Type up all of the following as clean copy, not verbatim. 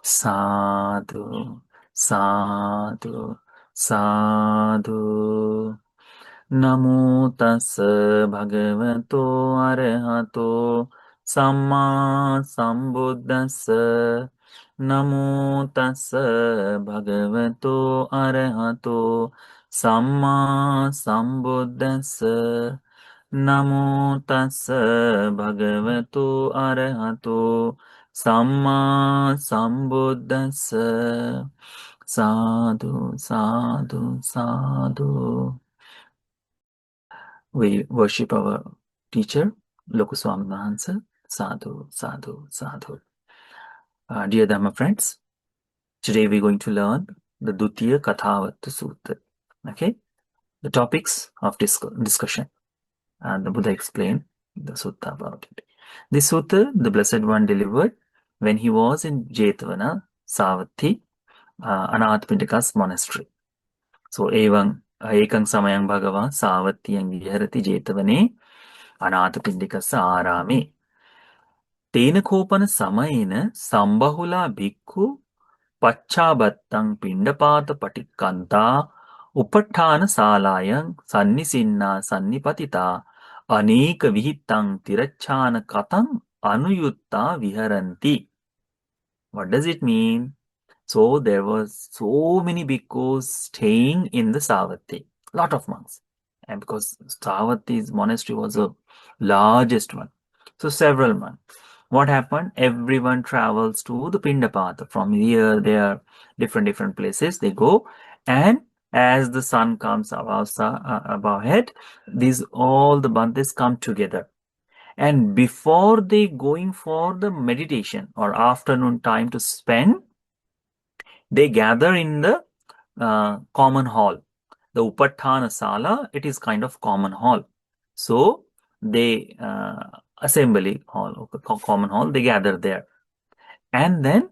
Sadhu, sadhu, sadhu. Namo tassa bhagavato arahato samma sambuddhassa. Namo tassa bhagavato arahato samma sambuddhassa. Namo tassa bhagavato arahato samma sambuddhassa. Sadhu, sadhu, sadhu. We worship our teacher, Lokuswami Mahansa. Sadhu, sadhu, sadhu. Dear Dhamma friends, today we're going to learn the Dutiyakathāvatthusutta. Okay, the topics of discussion. And the Buddha explained the sutta about it. This sutta, the Blessed One delivered when he was in Jetavana, Savatthi, Anathapindika's monastery. So, evam ekang samayang bhagava Savattiyang viharati Jetavane Anathapindikassa arame. Tena kopana samayena sambahula bhikkhu Pacchabattam pindapata patikanta upatthana salayang sannisinna sannipatita aneka vihitang tirachana katang anuyutta viharanti. What does it mean? So there was so many bhikkhus staying in the Savatthi, lot of monks. And because Savathi's monastery was the largest one, so several monks. What happened? Everyone travels to the Pindapata. From here, there, different places they go, and as the sun comes above head, these all the bandhas come together. And before they going for the meditation or afternoon time to spend, they gather in the common hall. The Upatthana Sala, it is kind of common hall. So they assembly hall, common hall, they gather there. And then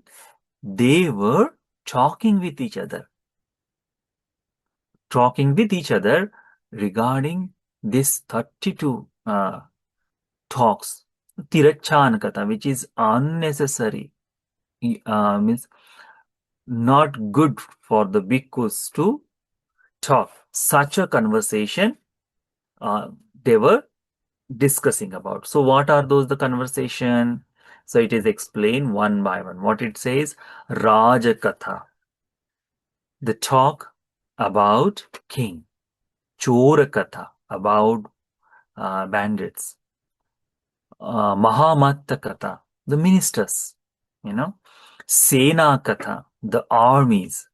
they were talking with each other regarding this 32 talks, Tirachanakata, which is unnecessary, means not good for the bhikkhus to talk. Such a conversation they were discussing about. So what are those the conversation? So it is explained one by one. What it says, Rajakatha, the talk about king. Chorakatha, about bandits. Mahamattakatha, the ministers, Sena Katha, the armies.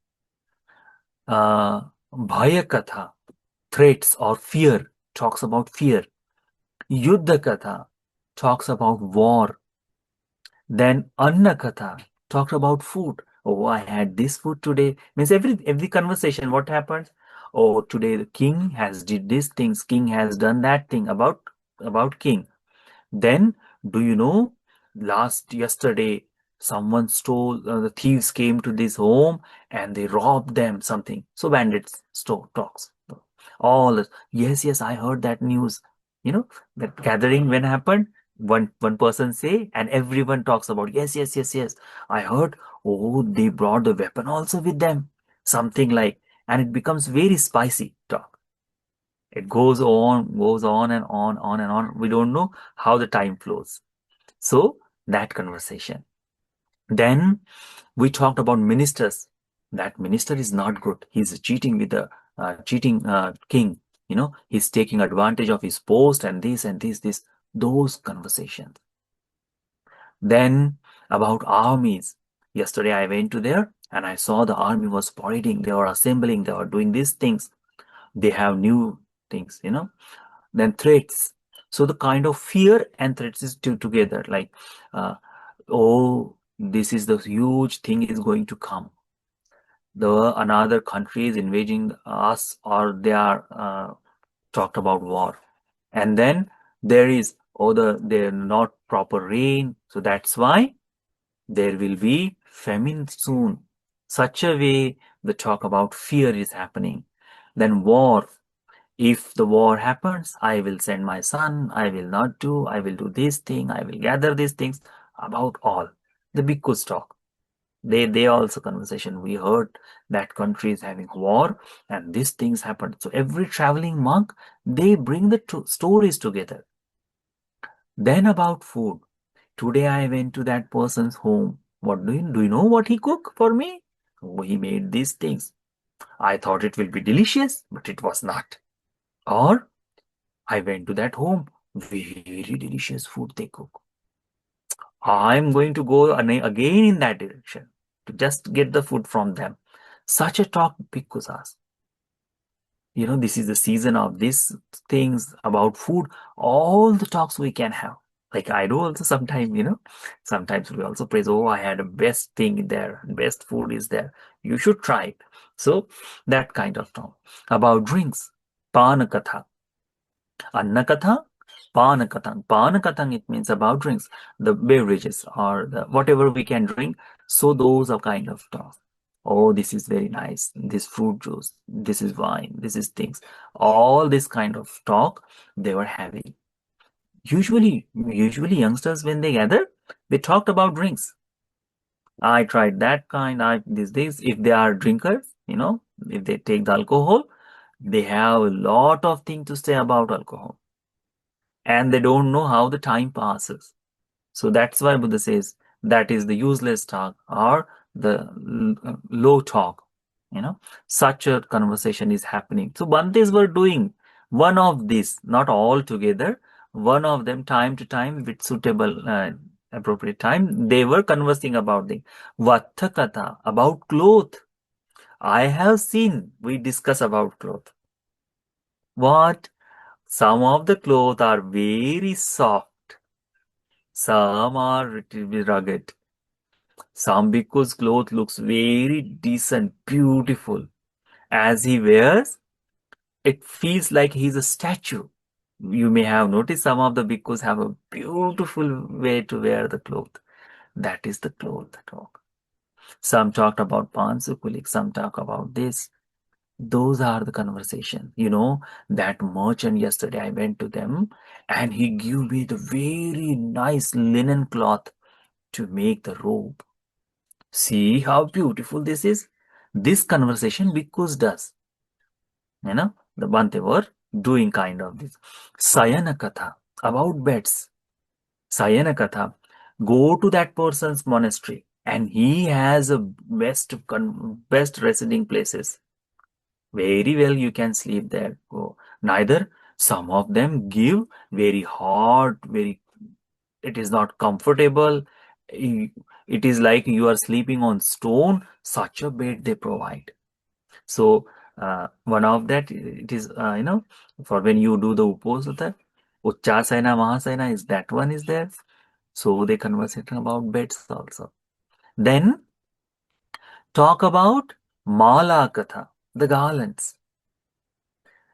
Bhayakatha, threats or fear, talks about fear. Yuddha Katha talks about war. Then Anna Katha talks about food. Oh, I had this food today. Means every conversation, what happens? Oh, today the king has did these things, king has done that thing about king. Then, do you know, yesterday, someone stole, the thieves came to this home and they robbed them something. So bandits talks. All, yes, I heard that news. That gathering when happened, one person say, and everyone talks about, yes. I heard, oh, they brought the weapon also with them. Something like, and it becomes very spicy talk. It goes on and on. We don't know how the time flows. So that conversation. Then we talked about ministers. That minister is not good. He's cheating with the cheating king. He's taking advantage of his post and this. Those conversations. Then about armies. Yesterday I went to there and I saw the army was parading. They were assembling. They were doing these things. They have new things. Then threats. So the kind of fear and threats is together. Like, oh, this is the huge thing is going to come. Another country is invading us, or they are talked about war. And then there is, they're not proper rain. So that's why there will be famine soon. Such a way the talk about fear is happening. Then war. If the war happens, I will send my son, I will do this thing, I will gather these things about all. The bhikkhus talk. They also conversation. We heard that country is having war and these things happened. So every traveling monk, they bring the stories together. Then about food. Today I went to that person's home. What do you know what he cooked for me? Oh, he made these things. I thought it will be delicious, but it was not. Or I went to that home. Very delicious food they cook. I'm going to go again in that direction to just get the food from them. Such a talk bhikkhus ask. This is the season of these things about food. All the talks we can have. Like I do also sometimes, sometimes we also praise, oh, I had a best thing there, best food is there. You should try it. So that kind of talk. About drinks, panakatha, annakatha, panakatang. Panakatang, it means about drinks, the beverages or the whatever we can drink. So those are kind of talk. Oh, this is very nice. This fruit juice, this is wine, this is things. All this kind of talk they were having. Usually youngsters when they gather, they talked about drinks. I tried that kind. These days, if they are drinkers, if they take the alcohol, they have a lot of things to say about alcohol, and they don't know how the time passes. So that's why Buddha says that is the useless talk or the low talk. Such a conversation is happening. So Bantes were doing one of these, not all together, one of them time to time with suitable, appropriate time. They were conversing about the Vatthakatha, about cloth. I have seen, we discuss about cloth. What? Some of the clothes are very soft. Some are little bit rugged. Some bhikkhu's cloth looks very decent, beautiful. As he wears, it feels like he's a statue. You may have noticed some of the bhikkhus have a beautiful way to wear the cloth. That is the cloth talk. Some talked about Pansukulik, some talk about this. Those are the conversation. That merchant yesterday I went to them and he gave me the very nice linen cloth to make the robe. See how beautiful this is? This conversation bhikkhus does. The Bhante were doing kind of this. Sayana Katha, about beds. Sayana Katha, go to that person's monastery and he has a best residing places. Very well you can sleep there. Go. Neither some of them give very hot, it is not comfortable. It is like you are sleeping on stone. Such a bed they provide. So one of that, it is, for when you do the Uposatha, Uchchasayana, Mahasayana, is that one is there. So they conversation about beds also. Then talk about Mala Katha, the garlands.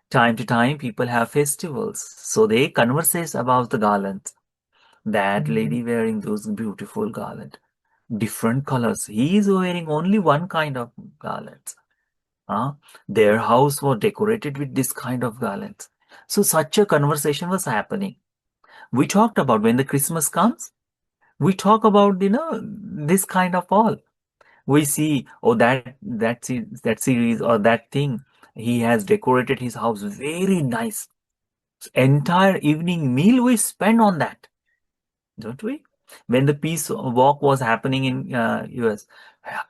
Time to time, people have festivals. So they converse about the garlands. That lady wearing those beautiful garlands, different colors. He is wearing only one kind of garlands. Their house was decorated with this kind of garlands. So such a conversation was happening. We talked about when the Christmas comes, we talk about, this kind of all. We see, oh, that series or that thing, he has decorated his house very nice. Entire evening meal we spend on that, don't we? When the peace walk was happening in US,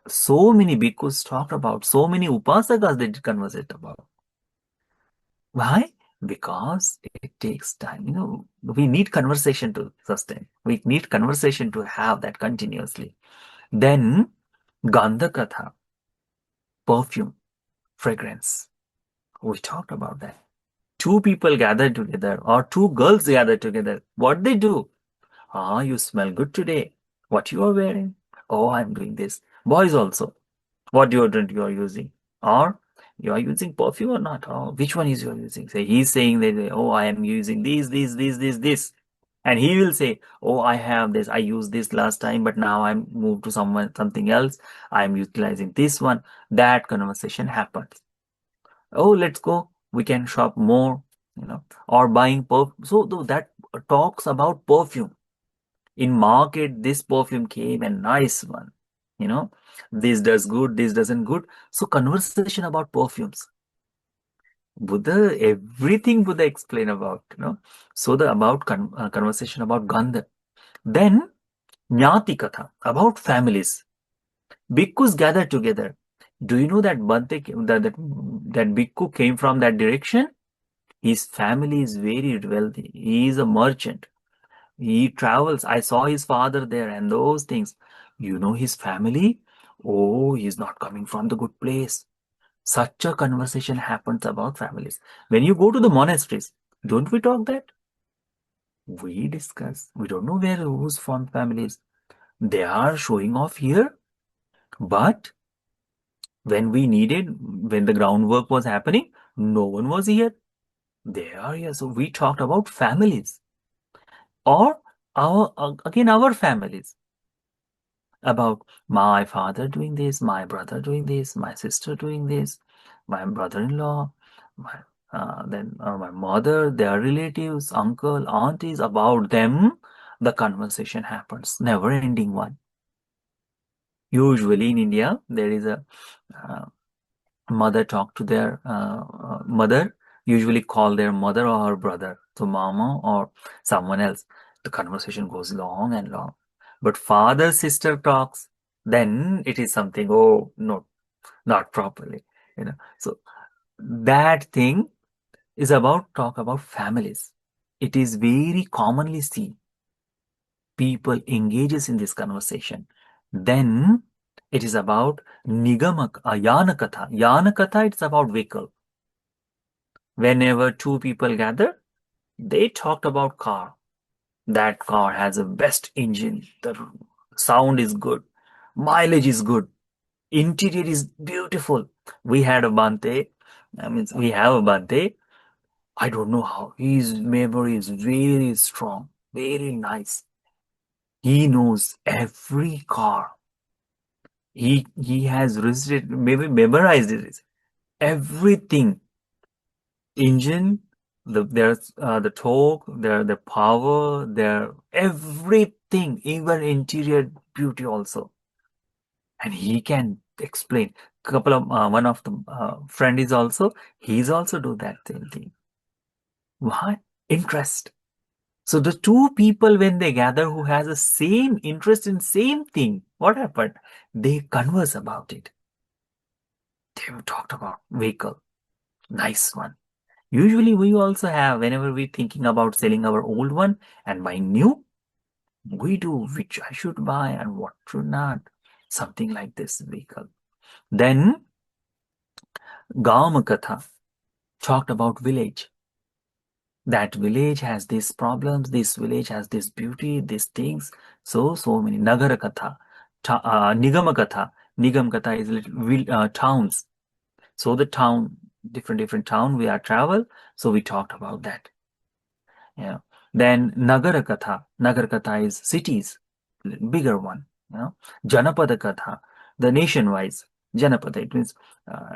so many bhikkhus talked about, so many upasakas they did conversate about. Why? Because it takes time. We need conversation to sustain. We need conversation to have that continuously. Then Gandha Katha, perfume, fragrance. We talked about that. Two people gathered together or two girls gathered together. What they do? You smell good today. What you are wearing? Oh, I'm doing this. Boys also. What deodorant you are using? Or you are using perfume or not? Oh, which one is you are using? Say he's saying that, oh, I am using this. And he will say, oh, I have this. I used this last time, but now I'm moved to something else. I'm utilizing this one. That conversation happens. Oh, let's go. We can shop more, or buying perfume. So that talks about perfume. In market, this perfume came, a nice one, This does good, this doesn't good. So conversation about perfumes. Buddha, everything Buddha explain about, So the about conversation about Gandha. Then Jnati Katha, about families. Bhikkhus gather together. Do you know that that Bhikkhu came from that direction? His family is very wealthy. He is a merchant. He travels. I saw his father there and those things. You know his family? Oh, he's not coming from the good place. Such a conversation happens about families. When you go to the monasteries, don't we talk that? We discuss. We don't know where whose from families. They are showing off here, but when we needed, when the groundwork was happening, no one was here. They are here. So we talked about families or again our families, about my father doing this, my brother doing this, my sister doing this, my brother-in-law, my mother, their relatives, uncle, aunties, about them. The conversation happens, never ending one. Usually in India, there is a uh, mother talk to their mother, usually call their mother or her brother, so mama or someone else. The conversation goes long and long. But father sister talks, then it is something, oh no, not properly. So that thing is about talk about families. It is very commonly seen people engages in this conversation. Then it is about Yanakatha. Yanakatha, it's about vehicle. Whenever two people gather, they talked about car. That car has a best engine. The sound is good. Mileage is good. Interior is beautiful. We had a Bante. We have a Bante. I don't know how. His memory is very strong, very nice. He knows every car. He has visited, maybe memorized it. Everything. Engine, there's the torque, the power, there everything, even interior beauty also. And he can explain. Couple of one of the friend is also, he's also do that same thing. Why? Interest. So the two people when they gather who has the same interest in same thing, what happened? They converse about it. They talked about vehicle, nice one. Usually we also have, whenever we're thinking about selling our old one and buying new, we do which I should buy and what should not. Something like this vehicle. Then Gamakatha talked about village. That village has these problems, this village has this beauty, these things. So many. Nagarakatha, Nigamakatha. Nigamakatha is towns. So the town, different town we are travel. So we talked about that. Yeah. Then Nagarakatha is cities, bigger one. Janapada Katha, the nation-wise. Janapada, it means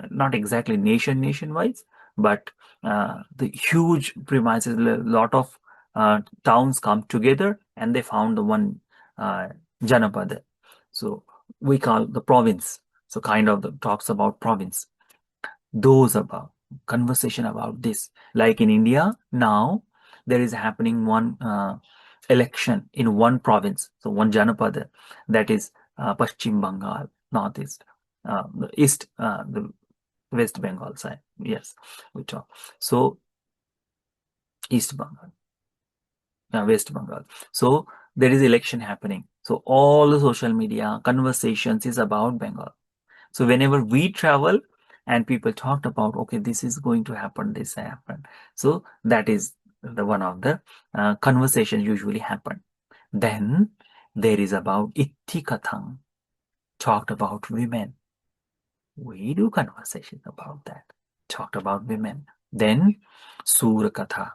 not exactly nation-wise, but the huge premises, lot of towns come together and they found the one uh, Janapada. So we call the province. So kind of talks about province. Those about conversation about this, like in India now there is happening one election in one province, so one Janapada, that is Pashchim Bengal, northeast, the east, the West Bengal side. Yes, we talk. So East Bengal, West Bengal. So there is election happening, so all the social media conversations is about Bengal. So whenever we travel and people talked about, okay, this is going to happen, this happened. So that is the one of the conversations usually happen. Then there is about Ithikathang, talked about women. We do conversation about that, talked about women. Then Surakatha.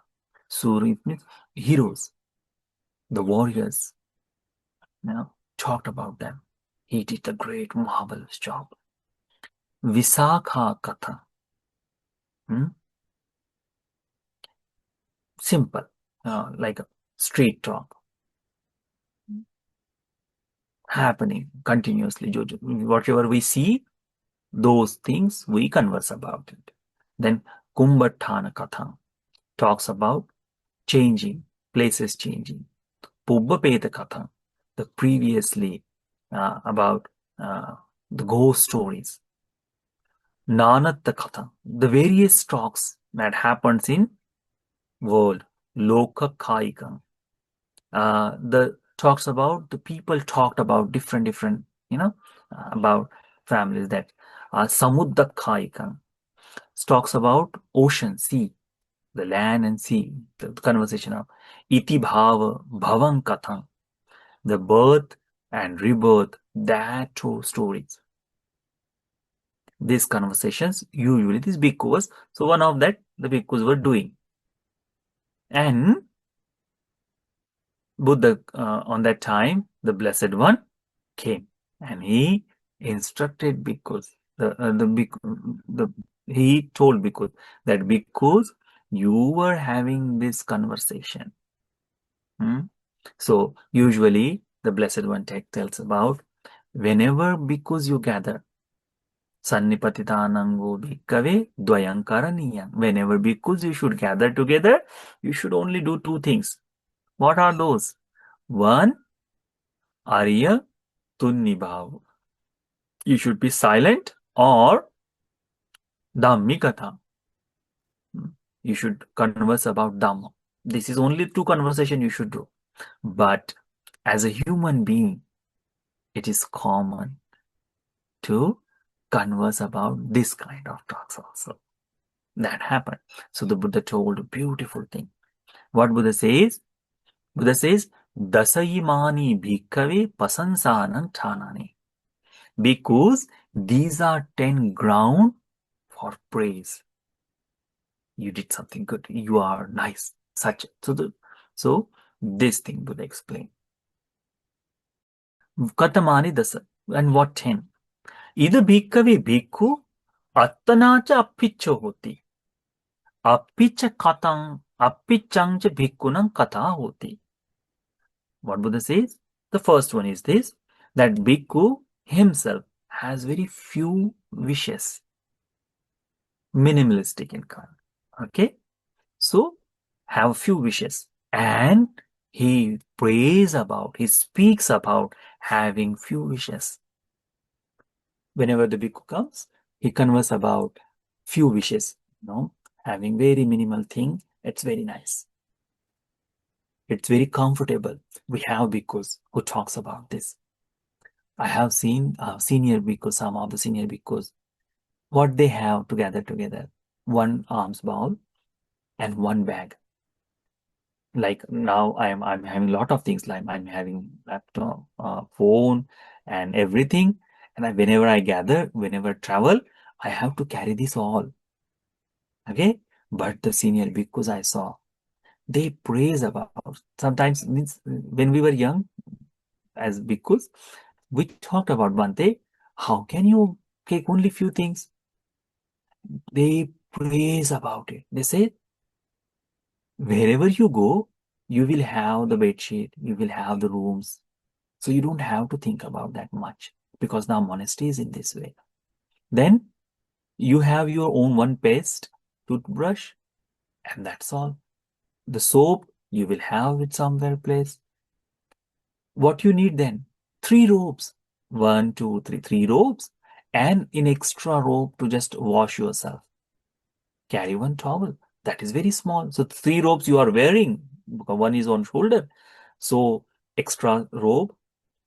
Sura means heroes, the warriors, talked about them. He did a great, marvelous job. Visakha Katha. Simple, like a street talk. happening continuously. Whatever we see, those things we converse about it. Then Kumbhatthana talks about changing, places changing. Pubbapeta the previously about the ghost stories. Nanatta the various talks that happens in world. Lokakayikam, the talks about the people talked about different about families. That Samuddakayikam talks about ocean, sea, the land and sea, the conversation of Iti Bhava Bhavan Katham, the birth and rebirth, that two stories. These conversations, usually these bhikkhus, so one of that the bhikkhus were doing. And Buddha, on that time, the Blessed One came and he instructed bhikkhus, he told bhikkhus that bhikkhus, you were having this conversation. So usually the Blessed One tells about whenever bhikkhus you gather, Sannipatitanango bhikkhave dvayankaraniyam. Whenever bhikkhus you should gather together, you should only do two things. What are those? One, Arya Tunnibhav. You should be silent, or Dhammikatha. You should converse about Dhamma. This is only two conversation you should do. But as a human being, it is common to converse about this kind of talks also. That happened. So the Buddha told a beautiful thing. What Buddha says? Buddha says, Dasayimani bhikkhave pasansanam thanani. Because these are 10 ground for praise. You did something good. You are nice. Such. So this thing Buddha explained. Katamani dasa. And what 10? Either bhikkhave bhikkhu attanacha appicho hoti. Appicha katang appichangcha bhikkhunan katha hoti. What Buddha says? The first one is this, that bhikkhu himself has very few wishes. Minimalistic in kind. Okay? So, have few wishes. And he speaks about having few wishes. Whenever the bhikkhu comes, he converses about few wishes. Having very minimal thing, it's very nice. It's very comfortable. We have bhikkhus who talks about this. I have seen senior bhikkhus, some of the senior bhikkhus, what they have together, one alms bowl and one bag. Like now I'm having a lot of things, like I'm having laptop, phone and everything. And whenever I gather, whenever I travel, I have to carry this all. Okay? But the senior bhikkhus I saw, they praise about, sometimes means when we were young as bhikkhus, we talked about Bhante, how can you take only few things? They praise about it. They say, wherever you go, you will have the bed sheet, you will have the rooms. So you don't have to think about that much, because now monastery is in this way. Then you have your own one paste, toothbrush, and that's all. The soap, you will have it somewhere place. What you need then? 3 robes. 1, 2, 3, 3 robes. And in extra robe to just wash yourself. Carry one towel. That is very small. So 3 robes you are wearing. One is on shoulder. So extra robe,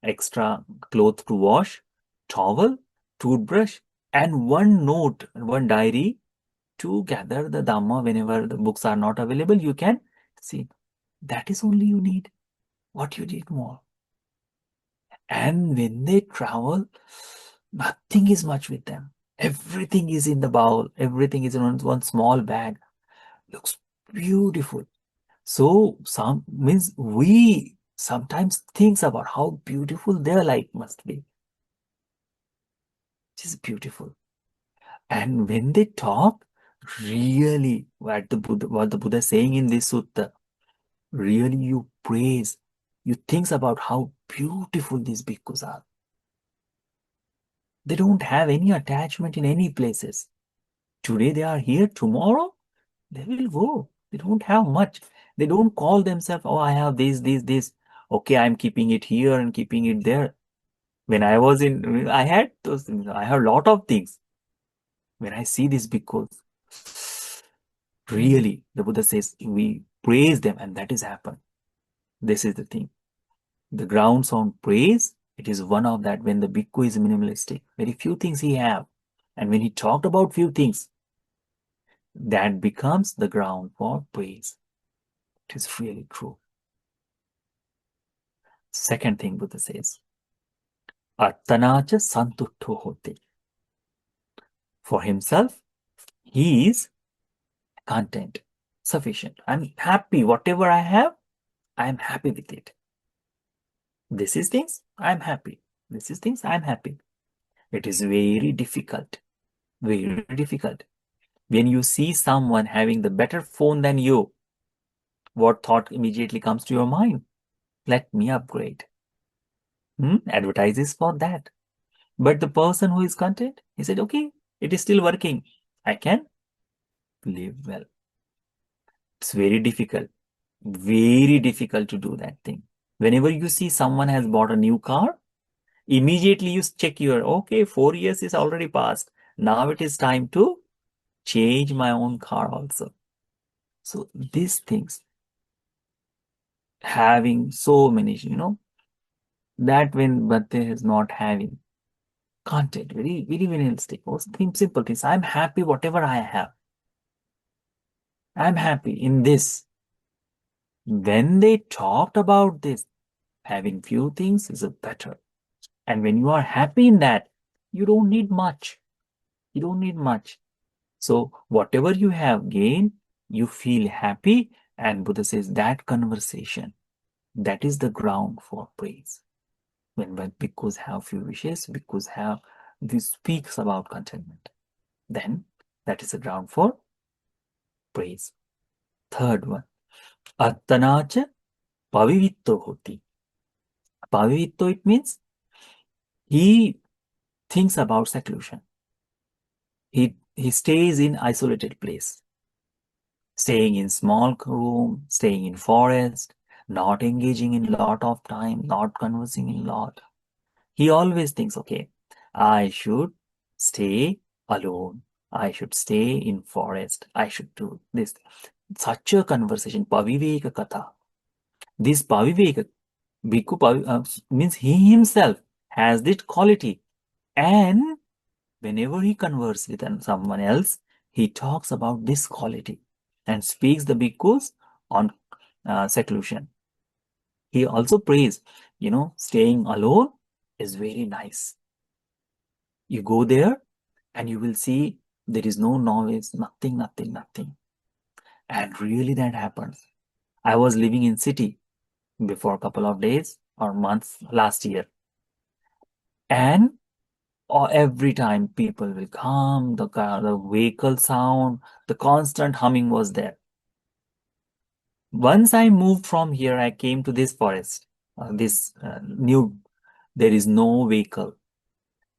extra cloth to wash, towel, toothbrush, and one note, one diary to gather the Dhamma whenever the books are not available. You can see. That is only you need. What you need more. And when they travel, nothing is much with them. Everything is in the bowl. Everything is in one small bag. Looks beautiful. So we sometimes think about how beautiful their life must be. It is beautiful. And when they talk, really, what the Buddha is saying in this sutta, really you praise, you think about how beautiful these bhikkhus are. They don't have any attachment in any places. Today they are here, tomorrow they will go. They don't have much. They don't call themselves, oh, I have this. Okay, I'm keeping it here and keeping it there. When I was in, I had those things. I have a lot of things. When I see this, because really, the Buddha says, we praise them, and that is happened. This is the thing. The grounds on praise, it is one of that. When the bhikkhu is minimalistic, very few things he have. And when he talked about few things, that becomes the ground for praise. It is really true. Second thing Buddha says, Artanacha santutto hote. For himself, he is content, sufficient. I'm happy. Whatever I have, I'm happy with it. This is things, I'm happy. This is things, I'm happy. It is very difficult. Very difficult. When you see someone having the better phone than you, what thought immediately comes to your mind? Let me upgrade. Advertises for that. But the person who is content, he said, okay, it is still working. I can live well. It's very difficult to do that thing. Whenever you see someone has bought a new car, immediately you check your, okay, 4 years is already passed. Now it is time to change my own car also. So these things, having so many, that when Bhante is not having content, very, very minimalistic, simple things. I'm happy whatever I have. I'm happy in this. When they talked about this, having few things is a better. And when you are happy in that, you don't need much. You don't need much. So whatever you have gained, you feel happy. And Buddha says that conversation, that is the ground for praise. When bhikkhus have few wishes, this speaks about contentment, then that is the ground for praise. Third one, Attanacha pavivitto hoti. Pavivitto, it means he thinks about seclusion. He stays in isolated place, staying in small room, staying in forest, not engaging in lot of time, not conversing in lot. He always thinks, okay, I should stay alone. I should stay in forest. I should do this. Such a conversation, paviveka katha. This paviveka, means he himself has this quality. And whenever he converses with someone else, he talks about this quality and speaks the bhikkhus on seclusion. He also prays, staying alone is very nice. You go there and you will see there is no noise, nothing. And really that happens. I was living in city before a couple of days or months last year. And every time people will come, the vehicle sound, the constant humming was there. Once I moved from here, I came to this forest, there is no vehicle.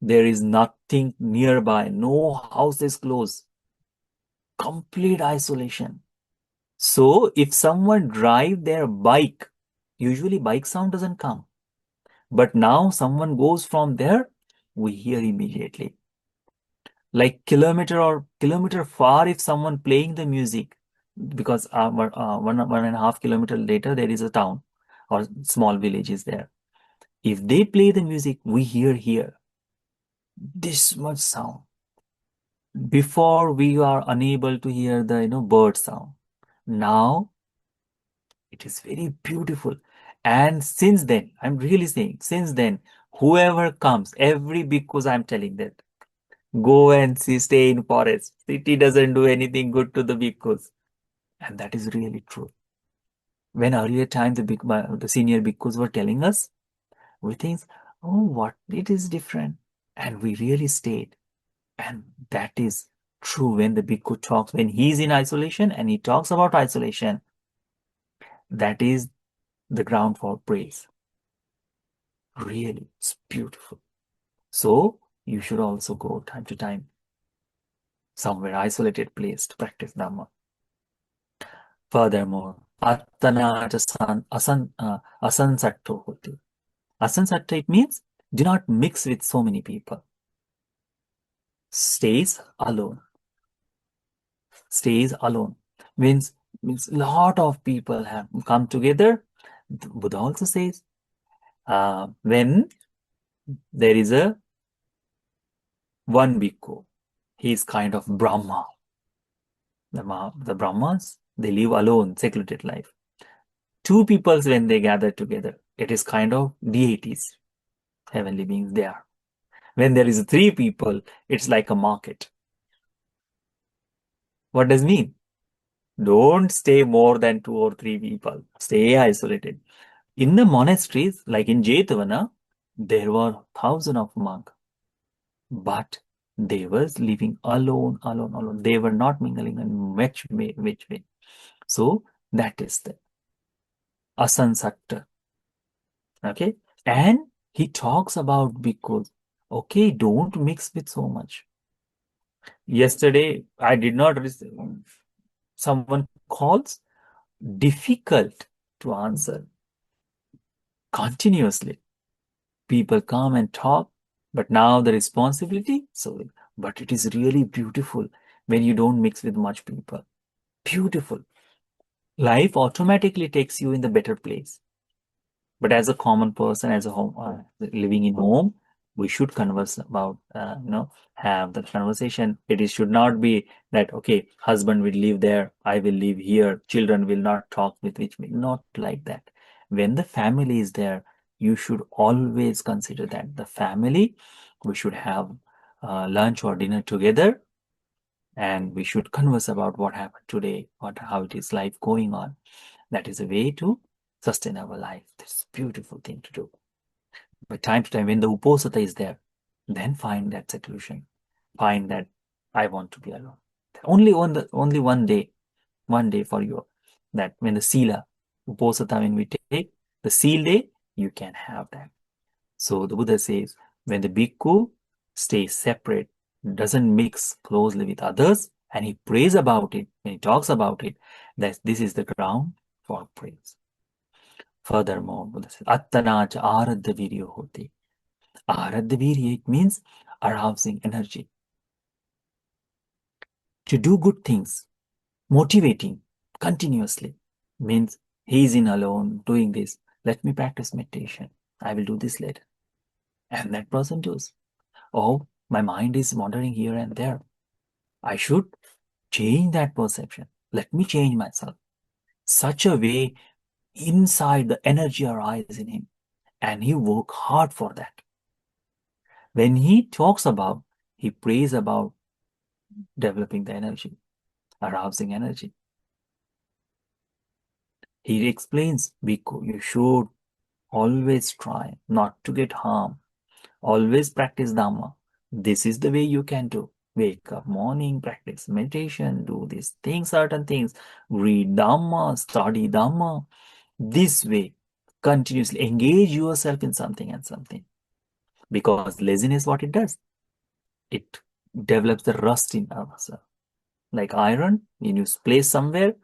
There is nothing nearby, no house is close. Complete isolation. So if someone drive their bike, usually bike sound doesn't come. But now someone goes from there, we hear immediately. Like kilometer far, if someone playing the music, because 1.5 kilometer later, there is a town or small villages there. If they play the music, we hear here. This much sound. Before we are unable to hear the bird sound. Now it is very beautiful. And since then, I'm really saying, since then, whoever comes, every bhikkhus, I'm telling that, go and stay in forest. City doesn't do anything good to the bhikkhus. And that is really true. When earlier times the senior bhikkhus were telling us, we think, oh, what, it is different. And we really stayed. And that is true when the bhikkhu talks, when he's in isolation and he talks about isolation, that is the ground for praise. Really, it's beautiful. So you should also go time to time somewhere isolated place to practice Dhamma. Furthermore, asansatto hoti. Asansatto, it means do not mix with so many people. Stays alone. Stays alone. Means lot of people have come together. Buddha also says, when there is a one bhikkhu, he is kind of Brahma. The Brahmas, they live alone, secluded life. Two peoples, when they gather together, it is kind of deities, heavenly beings they are. When there is three people, it's like a market. What does it mean? Don't stay more than 2 or 3 people. Stay isolated. In the monasteries, like in Jetavana, there were thousands of monks, but they were living alone. They were not mingling in which way. So that is the asansatta. Okay, and he talks about because okay, don't mix with so much. Yesterday, I did not receive someone calls difficult to answer continuously. People come and talk, but now the responsibility. So, but it is really beautiful when you don't mix with much people. Beautiful. Life automatically takes you in the better place. But as a common person, as a home living in home, we should converse about, have the conversation. Should not be that, okay, husband will live there, I will live here, children will not talk with each other. Not like that. When the family is there, you should always consider that the family, we should have lunch or dinner together, and we should converse about what happened today, how it is life going on. That is a way to sustain our life. That's a beautiful thing to do. But time to time, when the uposatha is there, then find that seclusion. Find that I want to be alone. Only one day for you. That when the sila, uposatha, when we take the seal day, you can have that. So the Buddha says, when the bhikkhu stays separate, doesn't mix closely with others, and he prays about it, when he talks about it, that this is the ground for praise. Furthermore, Buddha says, Attanacha aradha viryo hoti. Aradha virya, it means arousing energy. To do good things, motivating continuously, means he is in alone doing this. Let me practice meditation. I will do this later. And that person does. Oh, my mind is wandering here and there. I should change that perception. Let me change myself. Such a way inside the energy arises in him, and he work hard for that. When he talks about, he prays about developing the energy, arousing energy. He explains, Bhikkhu, you should always try not to get harmed. Always practice Dhamma. This is the way you can do. Wake up morning, practice meditation, do these things, certain things, read Dhamma, study Dhamma. This way, continuously engage yourself in something and something. Because laziness, what it does? It develops the rust in ourselves. Like iron, when you place somewhere,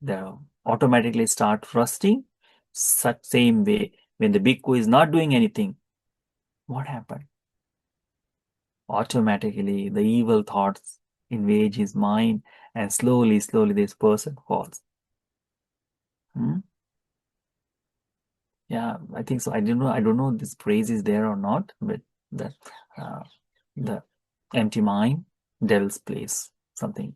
they automatically start rusting. Such same way, when the bhikkhu is not doing anything, what happened? Automatically, the evil thoughts invade his mind, and slowly this person falls. Yeah, I think so. I don't know if this phrase is there or not, but the empty mind, devil's place, something.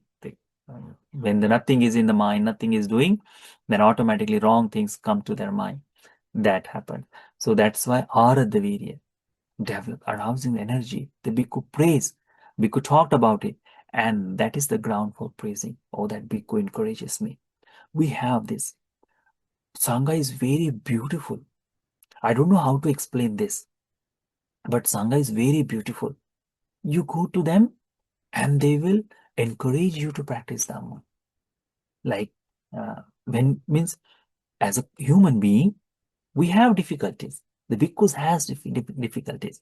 When the nothing is in the mind, nothing is doing, then automatically wrong things come to their mind. That happened. So that's why aradha virya, develop, arousing energy. The bhikkhu prays. Bhikkhu talked about it, and that is the ground for praising. Oh, that bhikkhu encourages me. We have this. Sangha is very beautiful. I don't know how to explain this, but Sangha is very beautiful. You go to them and they will encourage you to practice Dhamma. Like, when means as a human being, we have difficulties. The bhikkhus has difficulties.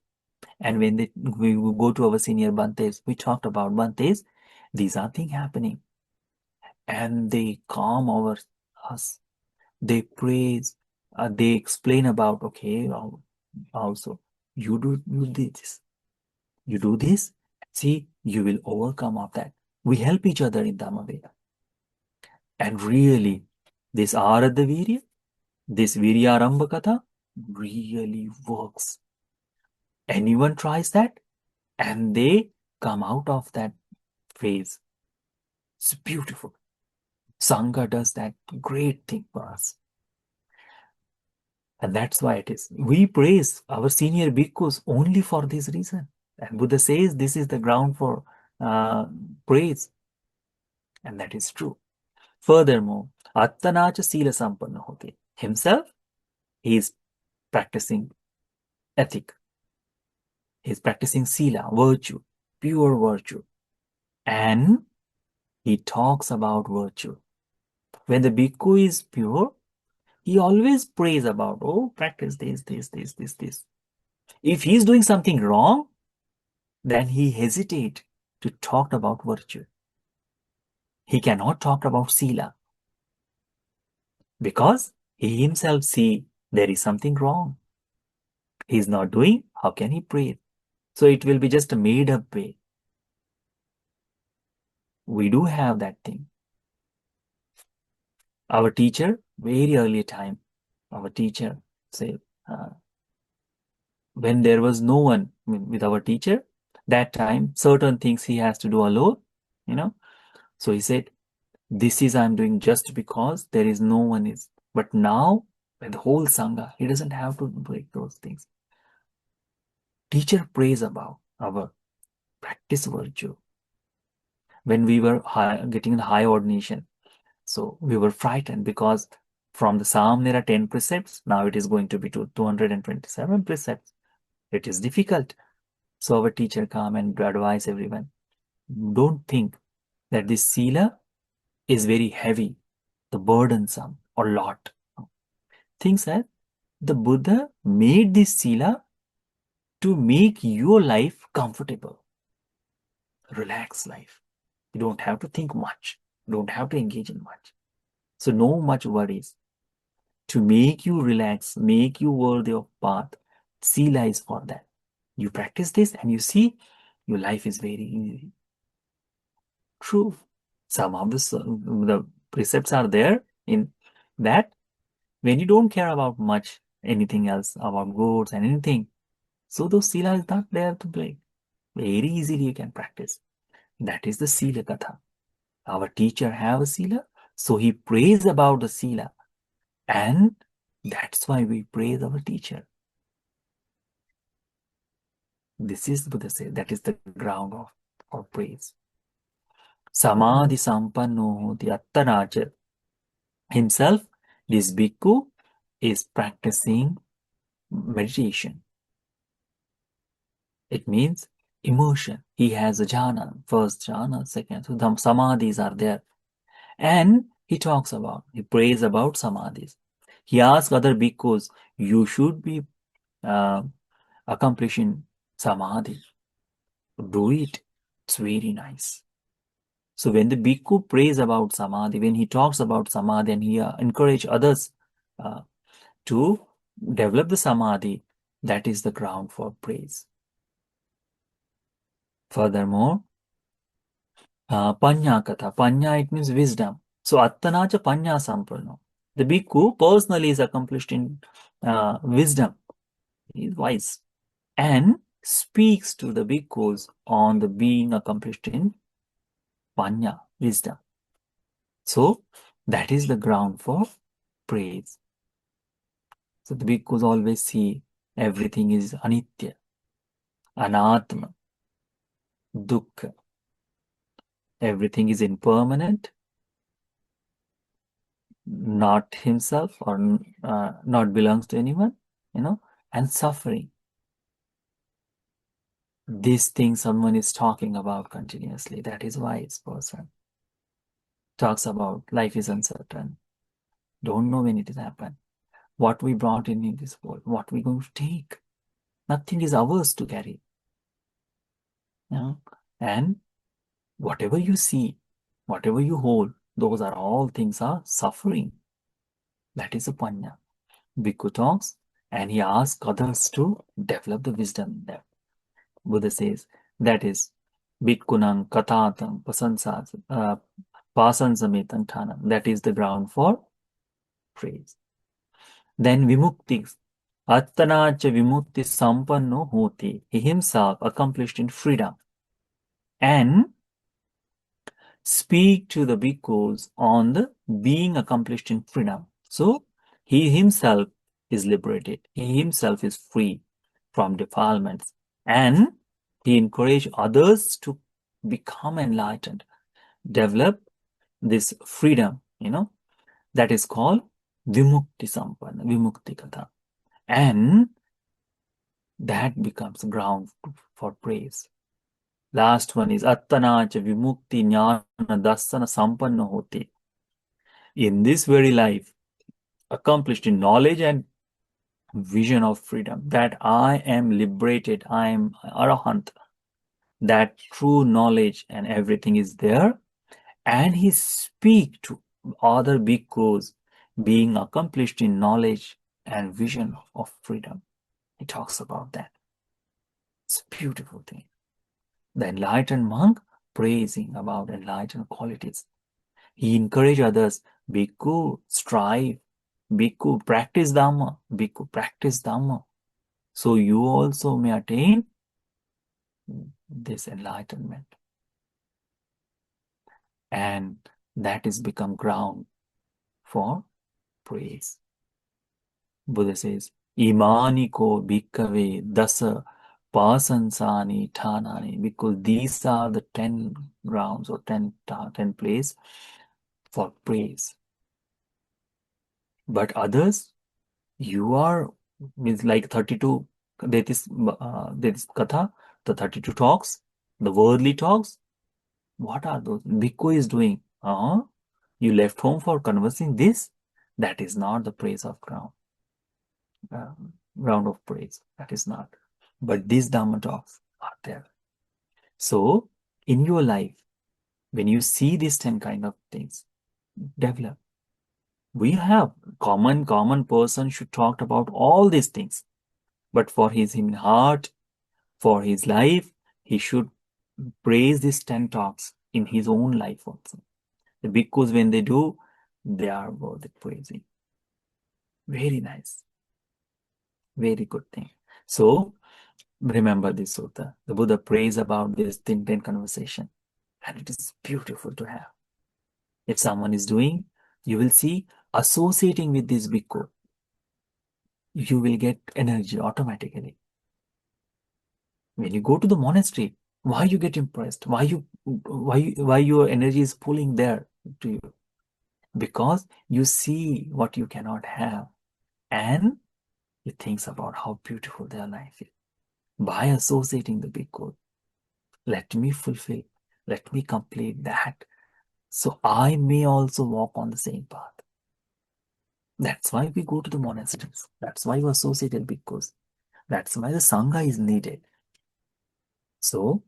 And when we go to our senior Bantes, we talked about Bantes, these are things happening. And they calm us. They praise, they explain about, okay, also, you do this. You do this, see, you will overcome of that. We help each other in Dhamma. And really, this Aradha Virya, this Virya Arambha Katha really works. Anyone tries that and they come out of that phase. It's beautiful. Sangha does that great thing for us. And that's why it is. We praise our senior bhikkhus only for this reason. And Buddha says this is the ground for praise. And that is true. Furthermore, Attanacha Sila Sampanna Hote. Himself, he is practicing ethic. He is practicing Sila, virtue, pure virtue. And he talks about virtue. When the bhikkhu is pure, he always prays about, oh, practice this. If he is doing something wrong, then he hesitates to talk about virtue. He cannot talk about Sila because he himself see there is something wrong. He is not doing, how can he pray? So it will be just a made up way. We do have that thing. Our teacher, very early time, our teacher said, when there was no one with our teacher, that time, certain things he has to do alone, So he said, this is I'm doing just because there is no one is. But now, with the whole Sangha, he doesn't have to break those things. Teacher prays about our practice virtue. When we were getting the high ordination, so we were frightened because from the Psalm there are 10 precepts. Now it is going to be to 227 precepts. It is difficult. So our teacher come and advise everyone. Don't think that this Sila is very heavy, the burdensome or lot. Things that the Buddha made this Sila to make your life comfortable. Relaxed life. You don't have to think much. You don't have to engage in much. So no much worries. To make you relax, make you worthy of path, Sila is for that. You practice this and you see your life is very easy. True. Some of the precepts are there in that when you don't care about much anything else, about goods and anything. So those Sila is not there to break. Very easily you can practice. That is the Sila Katha. Our teacher have a Sila, so he prays about the Sila. And that's why we praise our teacher. This is Buddha says, that is the ground of praise. Samadhi Sampanno Dutiyakathāvatthusutta. Himself, this bhikkhu is practicing meditation. It means immersion. He has a jhana, first jhana, second. So the samadhis are there. And he prays about samadhis. He asks other bhikkhus, you should be accomplishing samadhi. Do it. It's very nice. So when the bhikkhu prays about samadhi, when he talks about samadhi and he encourages others to develop the samadhi, that is the ground for praise. Furthermore, Panya Katha. Panya, it means wisdom. So Attanacha Panya Samparno. The bhikkhu personally is accomplished in wisdom. He is wise. And speaks to the bhikkhus on the being accomplished in Panya, wisdom. So that is the ground for praise. So the bhikkhus always see everything is anitya, anatma, dukkha. Everything is impermanent, not himself or not belongs to anyone, and suffering. This thing someone is talking about continuously. That is wise person. Talks about life is uncertain. Don't know when it will happen. what we brought in this world, what we're going to take. Nothing is ours to carry. You know? And whatever you see, whatever you hold, those are all things are suffering. That is a panya. Bhikkhu talks and he asks others to develop the wisdom there. Buddha says, that is Bhikkhunan Kathatam Pasansametam Thanam. That is the ground for praise. Then Vimukti. Attanacha Vimukti Sampanno Hoti. He himself accomplished in freedom. And speak to the bhikkhus on the being accomplished in freedom. So he himself is liberated. He himself is free from defilements. And he encouraged others to become enlightened, develop this freedom, that is called Vimukti Sampanna, Vimukti Katha. And that becomes ground for praise. Last one is Attanacha Vimukti Jnana Dassana Sampanna Hoti. In this very life, accomplished in knowledge and vision of freedom, that I am liberated, I am Arahant, that true knowledge and everything is there. And he speak to other bhikkhus being accomplished in knowledge and vision of freedom. He talks about that. It's a beautiful thing. The enlightened monk praising about enlightened qualities. He encouraged others, bhikkhu, strive, bhikkhu, practice Dhamma, bhikkhu, practice Dhamma. So you also may attain this enlightenment. And that is become ground for praise. Buddha says, Imani ko bhikkhave dasa pasansani thanani, because these are the 10 grounds or 10 places for praise. But others, you are means like 32, that is katha, the 32 talks, the worldly talks. What are those? Bhikkhu is doing. You left home for conversing this? That is not the praise of ground. Ground of praise. That is not. But these Dhamma talks are there. So, in your life, when you see these 10 kind of things, develop. We have common person should talk about all these things. But for his human heart, for his life, he should praise these 10 talks in his own life also. The bhikkhus, when they do, they are worth praising. Very nice. Very good thing. So, remember this sutta. The Buddha prays about this 10 conversation. And it is beautiful to have. If someone is doing, you will see associating with this bhikkhu, you will get energy automatically. When you go to the monastery, why you get impressed? Why your energy is pulling there to you? Because you see what you cannot have, and you think about how beautiful their life is. By associating the bhikkhu, let me fulfill, let me complete that, so I may also walk on the same path. That's why we go to the monasteries. That's why you associate with bhikkhus. That's why the Sangha is needed. So,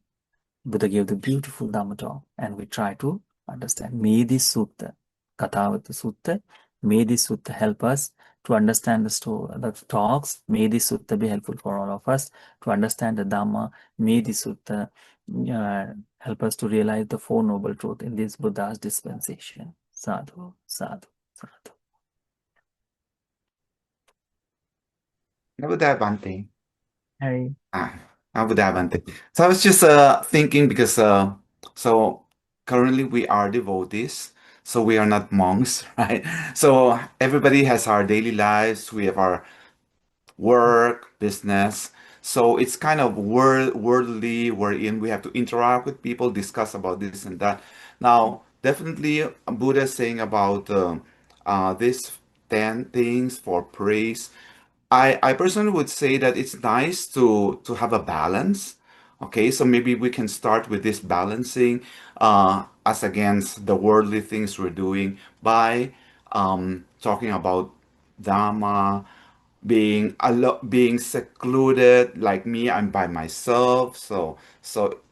Buddha gave the beautiful Dhamma talk, and we try to understand. May this sutta, Kathavatthusutta, may this sutta help us to understand the story, the talks. May this sutta be helpful for all of us to understand the Dhamma. May this sutta help us to realize the Four Noble Truths in this Buddha's dispensation. Sadhu, sadhu, sadhu. Buddha Bhante. Hey. Buddha Bhante. So I was just thinking because so currently we are devotees, so we are not monks, right? So everybody has our daily lives. We have our work, business. So it's kind of worldly, wherein we have to interact with people, discuss about this and that. Now, definitely, Buddha is saying about these 10 things for praise. I personally would say that it's nice to have a balance. Okay, so maybe we can start with this balancing as against the worldly things we're doing by talking about Dharma, being secluded. Like me, I'm by myself. So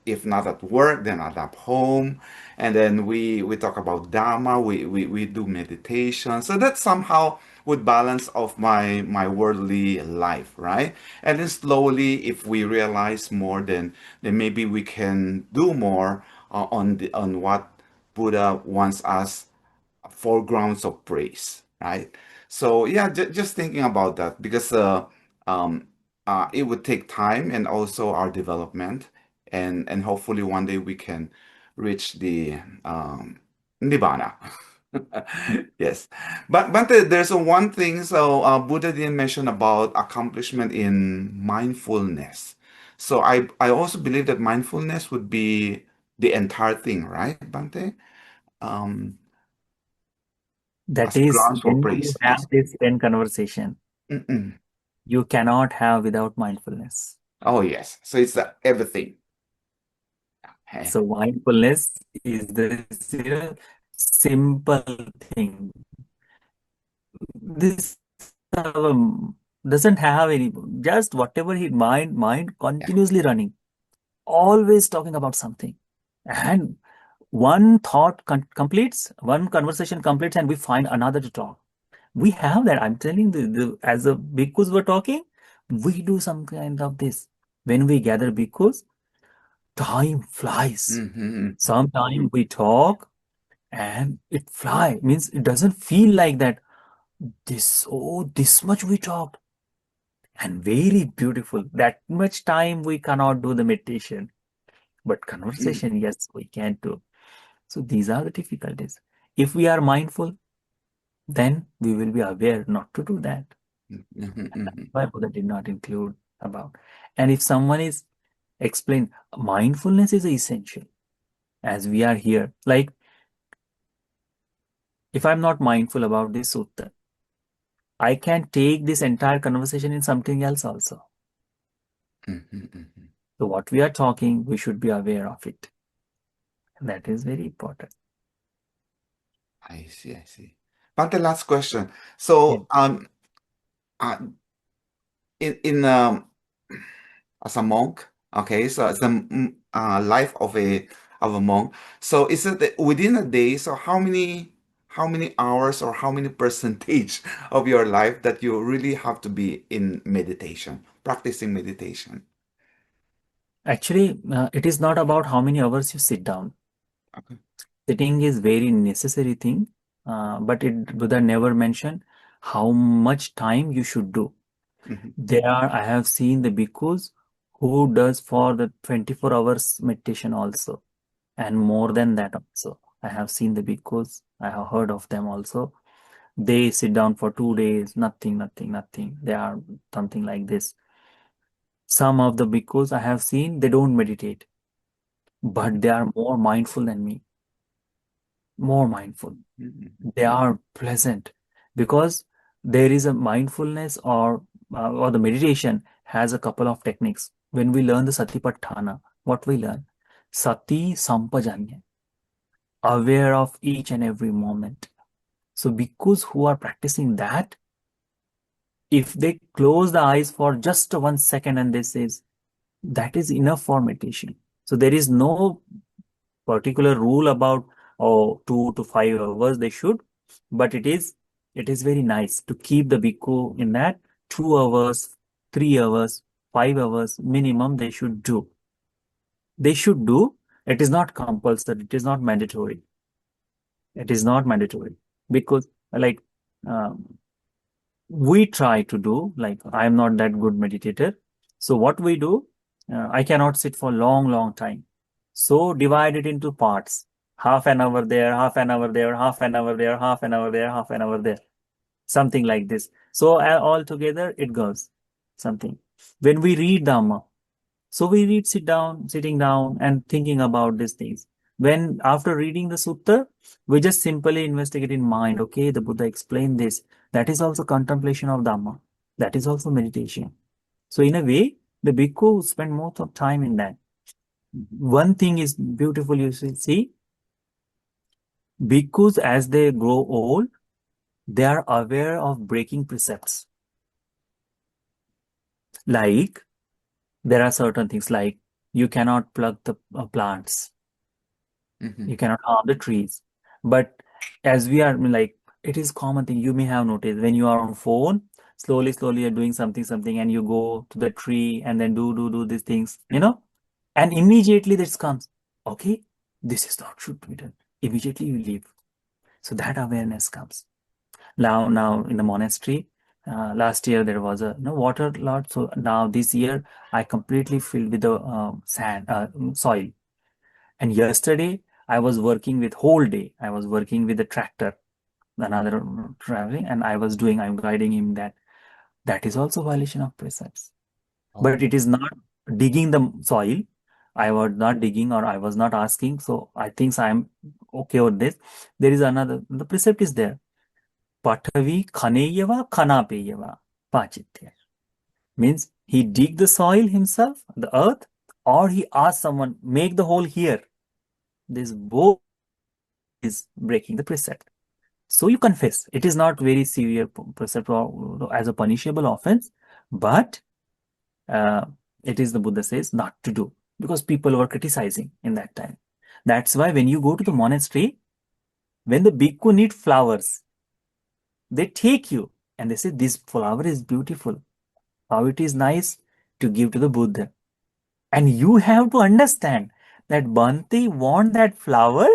if not at work, then at home. And then we talk about Dharma. We do meditation. So that somehow would balance of my worldly life, right? And then slowly, if we realize more, then maybe we can do more on what Buddha wants us, foregrounds of praise, right? So yeah, just thinking about that, because um, it would take time and also our development, and hopefully one day we can reach the nibbana. Yes, but there's a one thing. So Buddha didn't mention about accomplishment in mindfulness. So I also believe that mindfulness would be the entire thing, right, Bante? Um, That as is, grounds for when you praise. have Yes. this 10 conversation, Mm-mm. you cannot have without mindfulness. Oh, yes. So it's everything. Okay. So mindfulness is the simple thing. This doesn't have any, just whatever he mind Yeah. continuously running, always talking about something. And one thought completes, one conversation completes, and we find another to talk. We have that. I'm telling as the bhikkhus were talking, we do some kind of this. When we gather bhikkhus, time flies. Mm-hmm. Sometimes we talk and it fly. Means it doesn't feel like that. This much we talked. And very beautiful. That much time we cannot do the meditation. But conversation, yes, we can do. So these are the difficulties. If we are mindful, then we will be aware not to do that. Mm-hmm. Why Buddha did not include about. And if someone is explained, mindfulness is essential as we are here. Like if I'm not mindful about this sutta, I can take this entire conversation in something else also. Mm-hmm. So what we are talking, we should be aware of it. That is very important. I see, I see. But the last question. Yeah. So, uh, in as a monk, okay, so it's the life of a monk. So is it within a day? So how many hours or how many percentage of your life that you really have to be in meditation, practicing meditation? Actually, it is not about how many hours you sit down. Okay. Sitting is very necessary thing, but Buddha never mentioned how much time you should do. Mm-hmm. I have seen the bhikkhus who does for the 24 hours meditation also, and more than that also. I have seen the bhikkhus, I have heard of them also. They sit down for 2 days, nothing, nothing, nothing. They are something like this. Some of the bhikkhus I have seen, they don't meditate, but they are more mindful than me, more mindful. Mm-hmm. They are pleasant because there is a mindfulness or the meditation has a couple of techniques. When we learn the satipatthana, what we learn? Sati sampajanya, aware of each and every moment. So bhikkhus who are practicing that, if they close the eyes for just 1 second and this is that is enough for meditation. So there is no particular rule about 2 to 5 hours they should, but it is very nice to keep the bhikkhu in that 2 hours, 3 hours, 5 hours minimum they should do. They should do. It is not compulsory. It is not mandatory. It is not mandatory because like um, we try to do, like I'm not that good meditator. So what we do, I cannot sit for long time. So divide it into parts. Half an hour there, half an hour there, half an hour there, half an hour there, half an hour there. Something like this. So all together it goes something. When we read Dhamma, so we read sitting down and thinking about these things. When after reading the sutta, we just simply investigate in mind, okay, the Buddha explained this. That is also contemplation of Dhamma. That is also meditation. So in a way, the bhikkhu spend most of time in that. One thing is beautiful, you should see, bhikkhus as they grow old, They are aware of breaking precepts. Like, there are certain things like you cannot pluck the plants, Mm-hmm. you cannot harm the trees. But as we are like, it is common thing you may have noticed when you are on phone, slowly you're doing something, and you go to the tree and then do these things, and immediately this comes, okay, this is not should be done. Immediately you leave. So that awareness comes. Now in the monastery, last year there was a water lot. So now this year I completely filled with the sand, soil. And yesterday I was working with whole day. I was working with the tractor, another traveling, and I'm guiding him that that is also violation of precepts. But Oh. it is not digging the soil. I was not digging or I was not asking. So I think I'm okay with this. There is another, the precept is there. Patavi khaneyava khanapeyava pachitya. Means he dig the soil himself, the earth, or he asks someone, make the hole here. This both is breaking the precept. So you confess. It is not very severe precept or as a punishable offense, but uh, it is the Buddha says not to do because people were criticizing in that time. That's why when you go to the monastery, when the bhikkhu need flowers, they take you and they say, this flower is beautiful. How it is nice to give to the Buddha. And you have to understand that Bhante want that flower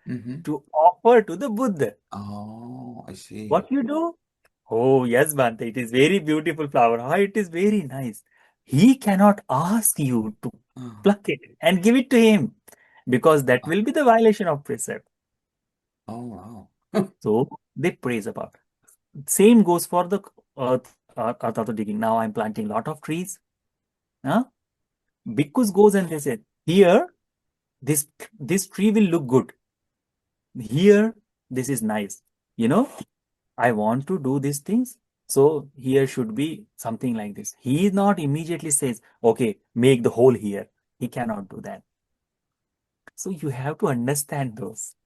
Mm-hmm. to offer to the Buddha. Oh, I see. What you do? Oh, yes, Bhante, it is very beautiful flower. How it is very nice. He cannot ask you to Oh, pluck it and give it to him because that will be the violation of precept. oh wow. So they praise about. Same goes for the earth of the digging. Now I'm planting lot of trees. Huh? Bhikkhus goes and they said, here this this tree will look good. Here this is nice. You know, I want to do these things. So here should be something like this. He not immediately says, okay, make the hole here. He cannot do that. So you have to understand those.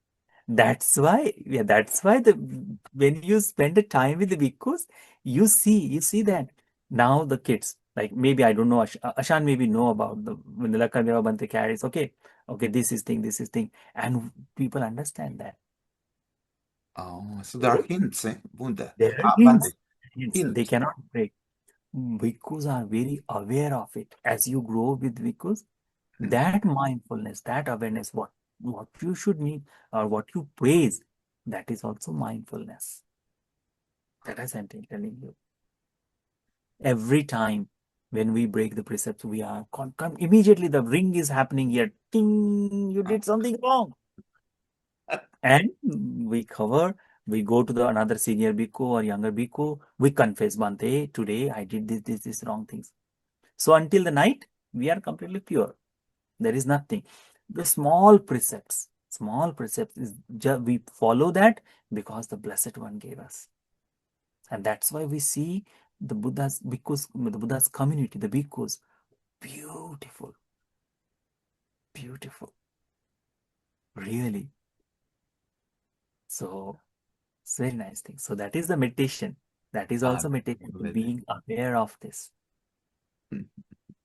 That's why the when you spend the time with the bhikkhus, you see that now the kids, like maybe I don't know, Ashan maybe know about the when the Lakadeva Bante carries, okay, this is thing, and people understand that. Oh, so there are hints, Buddha. There are Bhante, hints, they hints. cannot break. Bhikkhus are very aware of it. As you grow with bhikkhus, Mm. that mindfulness, that awareness, what you should need or what you praise, that is also mindfulness. That is I'm telling you. Every time when we break the precepts, we are immediately the ring is happening here. Ting, you did something wrong. And we cover, we go to the another senior bhikkhu or younger bhikkhu, we confess, Bante, today I did this wrong things. So until the night, we are completely pure. There is nothing. The small precepts is just we follow that because the Blessed One gave us. And that's why we see the Buddha's bhikkhus, the Buddha's community, the bhikkhus, beautiful, beautiful, really. So it's very nice thing. So that is the meditation. That is Ah, also meditation, really. being aware of this. Mm.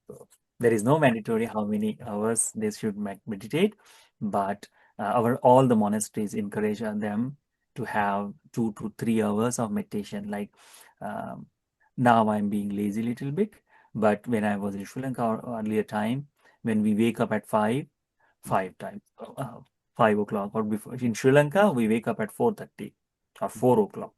So there is no mandatory how many hours they should meditate, but our all the monasteries encourage them to have 2 to 3 hours of meditation. Like um, now I'm being lazy a little bit, but when I was in Sri Lanka earlier time, when we wake up at five times, 5 o'clock or before in Sri Lanka, we wake up at 4:30 or 4 o'clock.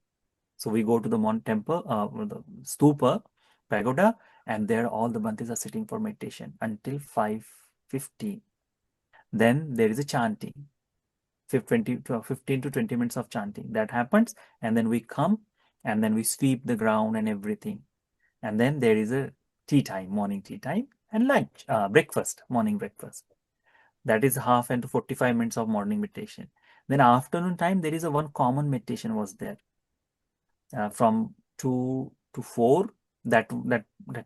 So we go to the Mount Temple, the stupa, pagoda, and there all the Bantis are sitting for meditation until 5:15. Then there is a chanting, 15 to 20 minutes of chanting that happens, and then we come and then we sweep the ground and everything. And then there is a tea time, morning tea time, and lunch, breakfast, morning breakfast. That is half and 45 minutes of morning meditation. Then afternoon time, there is a one common meditation was there from 2 to 4. That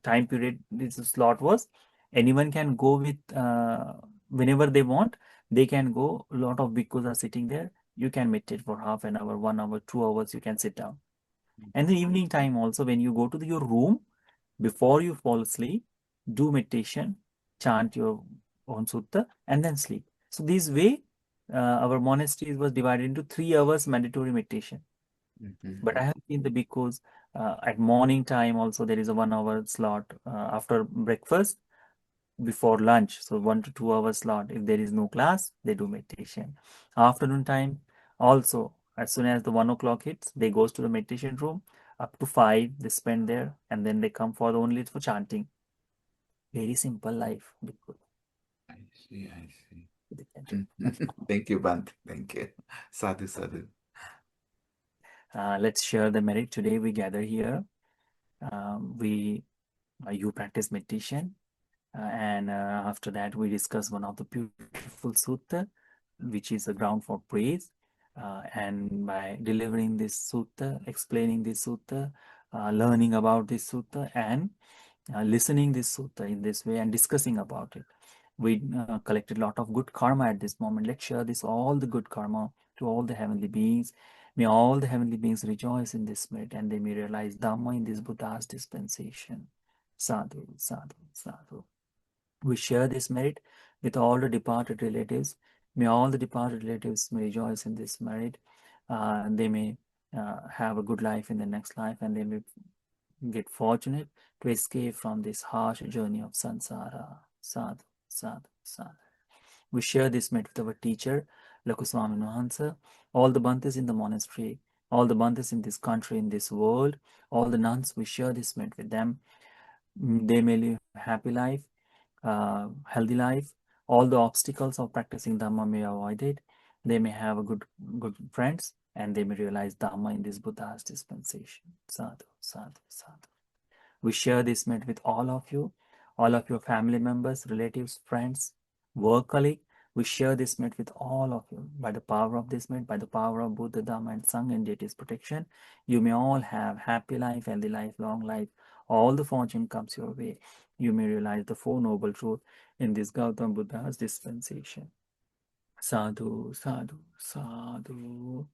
time period, this slot was anyone can go with whenever they want. They can go. A lot of bhikkhus are sitting there. You can meditate for half an hour, 1 hour, 2 hours, you can sit down. And the evening time also, when you go to your room, before you fall asleep, do meditation, chant your own sutta, and then sleep. So this way, our monastery was divided into 3 hours mandatory meditation. But I Mhm. have seen the bhikkhus at morning time also there is a 1 hour slot after breakfast before lunch. So 1 to 2 hours slot. If there is no class, they do meditation. Afternoon time also, as soon as the 1 o'clock hits, they goes to the meditation room up to 5. They spend there and then they come for only for chanting. Very simple life. Bhikkhus. I see, I see. They can do. Thank you, Bante. Thank you. Sadhu, sadhu. Let's share the merit. Today we gather here. We you practice meditation. And after that, we discuss one of the beautiful sutta, which is a ground for praise. And by delivering this sutta, explaining this sutta, learning about this sutta, and listening this sutta in this way and discussing about it, we collected a lot of good karma at this moment. Let's share this all the good karma to all the heavenly beings. May all the heavenly beings rejoice in this merit and they may realize Dhamma in this Buddha's dispensation. Sadhu, sadhu, sadhu. We share this merit with all the departed relatives. May all the departed relatives may rejoice in this merit. They may have a good life in the next life and they may get fortunate to escape from this harsh journey of samsara. Sadhu, sadhu, sadhu. We share this merit with our teacher, Lakuswami Nuhansa, all the Bantas in the monastery, all the Bantas in this country, in this world, all the nuns, we share this merit with them. They may live a happy life, healthy life. All the obstacles of practicing Dhamma may be avoided. They may have a good friends, and they may realize Dhamma in this Buddha's dispensation. Sadhu, sadhu, sadhu. We share this merit with all of your family members, relatives, friends, work colleague. We share this merit with all of you. By the power of this merit, by the power of Buddha, Dhamma, and Sangha and deity's protection, you may all have happy life, healthy life, long life. All the fortune comes your way. You may realize the Four Noble Truths in this Gautam Buddha's dispensation. Sadhu, sadhu, sadhu.